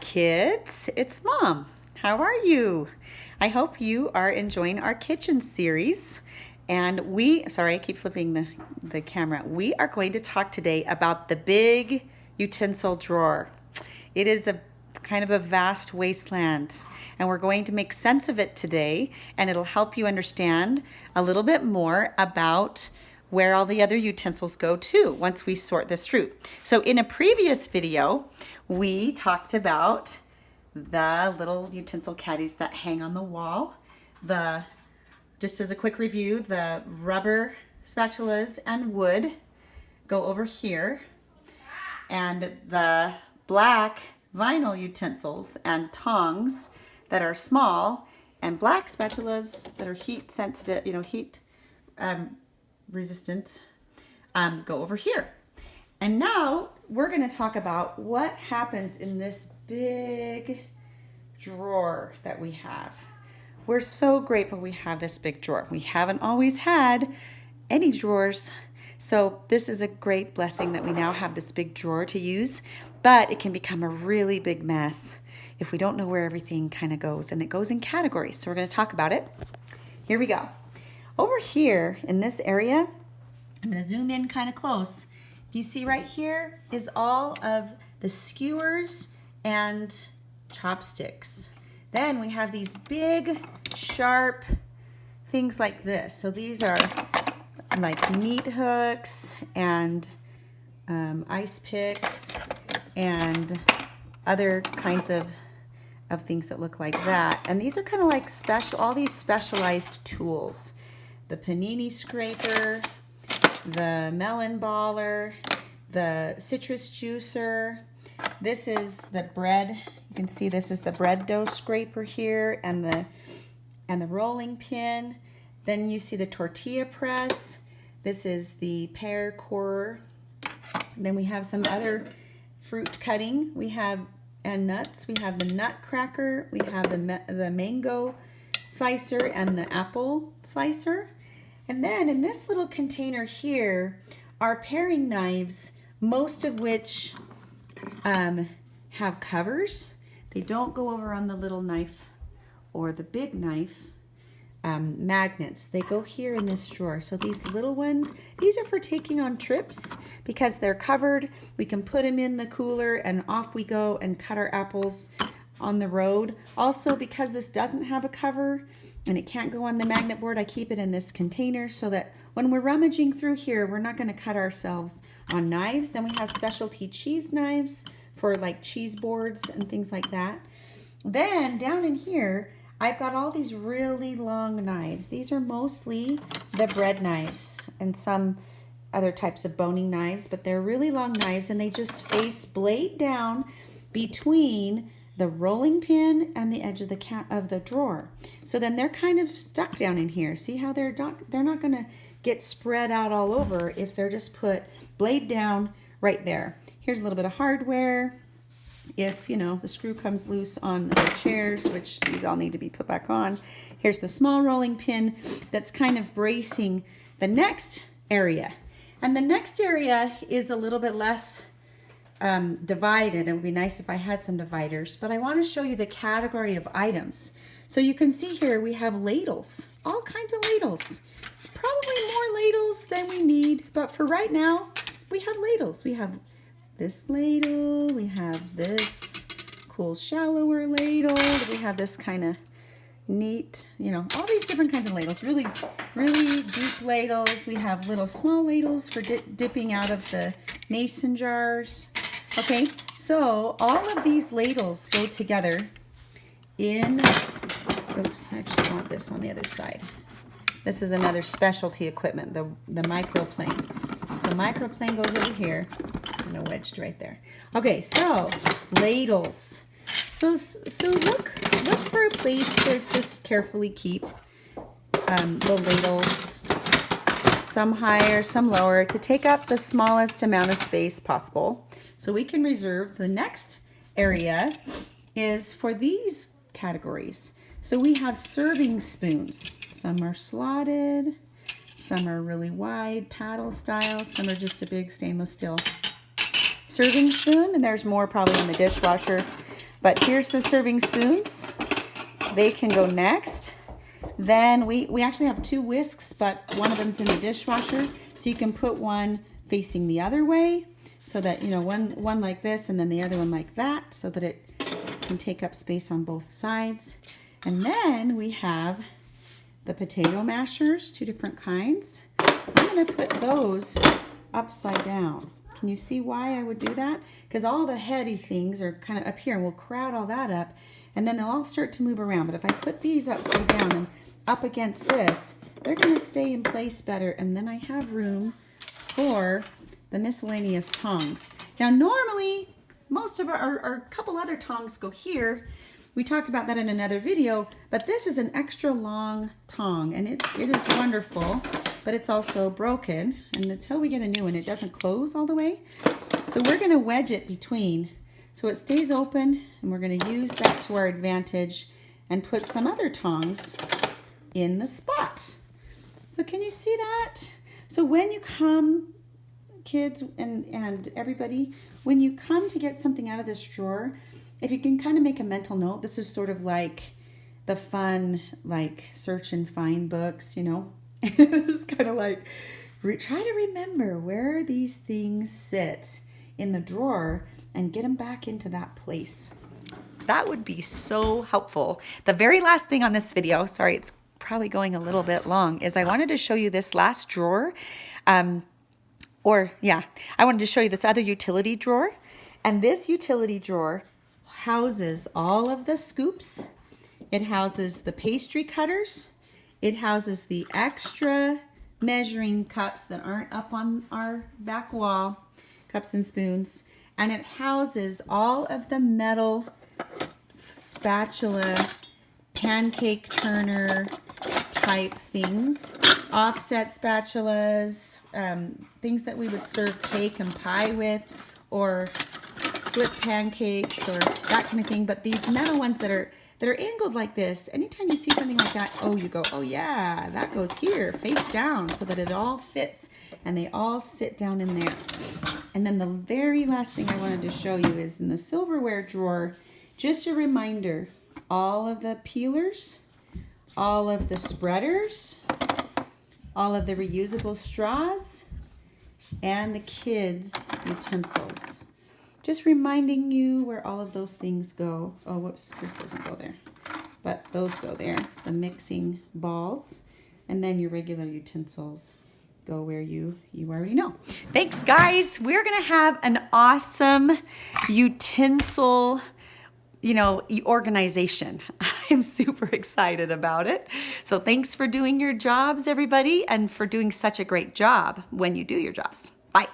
kids, it's Mom. How are you? I hope you are enjoying our kitchen series. And sorry, I keep flipping the camera. We are going to talk today about the big utensil drawer. It is a kind of a vast wasteland, and we're going to make sense of it today, and it'll help you understand a little bit more about where all the other utensils go to once we sort this through. So in a previous video, we talked about the little utensil caddies that hang on the wall. Just as a quick review, the rubber spatulas and wood go over here, and the black vinyl utensils and tongs that are small and black spatulas that are heat sensitive, heat resistant, go over here. And now we're going to talk about what happens in this big drawer that we have. We're so grateful we have this big drawer. We haven't always had any drawers, so this is a great blessing that we now have this big drawer to use, but it can become a really big mess if we don't know where everything kind of goes, and it goes in categories. So we're going to talk about it. Here we go. Over here in this area, I'm going to zoom in kind of close. You see right here is all of the skewers and chopsticks. Then we have these big, sharp things like this. So these are like meat hooks and ice picks and other kinds of things that look like that. And these are kind of like all these specialized tools. The panini scraper, the melon baller, the citrus juicer. This is the bread. You can see this is the bread dough scraper here, and the rolling pin. Then you see the tortilla press. This is the pear corer. Then we have some other fruit cutting. And nuts. We have the nut cracker. We have the mango slicer and the apple slicer. And then in this little container here are paring knives, most of which have covers. They don't go over on the little knife or the big knife magnets. They go here in this drawer. So these little ones, these are for taking on trips because they're covered. We can put them in the cooler and off we go and cut our apples on the road. Also, because this doesn't have a cover and it can't go on the magnet board, I keep it in this container so that when we're rummaging through here, we're not going to cut ourselves on knives. Then we have specialty cheese knives for like cheese boards and things like that. Then down in here, I've got all these really long knives. These are mostly the bread knives and some other types of boning knives, but they're really long knives and they just face blade down between the rolling pin and the edge of the drawer. So then they're kind of stuck down in here. See how they're not going to get spread out all over if they're just put blade down right there. Here's a little bit of hardware. If, the screw comes loose on the chairs, which these all need to be put back on. Here's the small rolling pin that's kind of bracing the next area. And the next area is a little bit less divided. It would be nice if I had some dividers, but I want to show you the category of items. So you can see here we have ladles, all kinds of ladles. Probably more ladles than we need, but for right now, we have ladles. We have this ladle, we have this cool shallower ladle, we have this kind of neat, all these different kinds of ladles, really, really deep ladles. We have little small ladles for dipping out of the mason jars. Okay, so all of these ladles go together in, oops, I actually want this on the other side. This is another specialty equipment, the microplane. So microplane goes over here. And wedged right there. Okay, so ladles. So look for a place to just carefully keep the ladles, some higher, some lower, to take up the smallest amount of space possible. So we can reserve the next area is for these categories. So we have serving spoons. Some are slotted, some are really wide paddle style, some are just a big stainless steel serving spoon, and there's more probably in the dishwasher. But here's the serving spoons. They can go next. Then we actually have 2 whisks, but one of them's in the dishwasher. So you can put one facing the other way so that, you know, one like this and then the other one like that so that it can take up space on both sides. And then we have the potato mashers, 2 different kinds. I'm going to put those upside down. Can you see why I would do that? Because all the heady things are kind of up here and we'll crowd all that up and then they'll all start to move around. But if I put these upside down and up against this, they're going to stay in place better, and then I have room for the miscellaneous tongs. Now normally most of our couple other tongs go here. We talked about that in another video, but this is an extra long tong and it is wonderful, but it's also broken, and until we get a new one it doesn't close all the way. So we're going to wedge it between so it stays open, and we're going to use that to our advantage and put some other tongs in the spot. So can you see that? So when you come, kids and everybody, when you come to get something out of this drawer, if you can kind of make a mental note, this is sort of like the fun, like search and find books, you know. This is kind of like, try to remember where these things sit in the drawer and get them back into that place. That would be so helpful. The very last thing on this video, sorry, it's probably going a little bit long, is I wanted to show you this last drawer. I wanted to show you this other utility drawer. And this utility drawer houses all of the scoops. It houses the pastry cutters. It houses the extra measuring cups that aren't up on our back wall, cups and spoons. And it houses all of the metal spatula, pancake turner type things, offset spatulas, things that we would serve cake and pie with, or flip pancakes or that kind of thing. But these metal ones that are angled like this, anytime you see something like that, oh, you go, oh yeah, that goes here, face down, so that it all fits and they all sit down in there. And then the very last thing I wanted to show you is in the silverware drawer, just a reminder, all of the peelers, all of the spreaders, all of the reusable straws, and the kids' utensils. Just reminding you where all of those things go. Oh, whoops, this doesn't go there. But those go there, the mixing balls, and then your regular utensils go where you already know. Thanks, guys. We're gonna have an awesome utensil, organization. I'm super excited about it. So thanks for doing your jobs, everybody, and for doing such a great job when you do your jobs. Bye.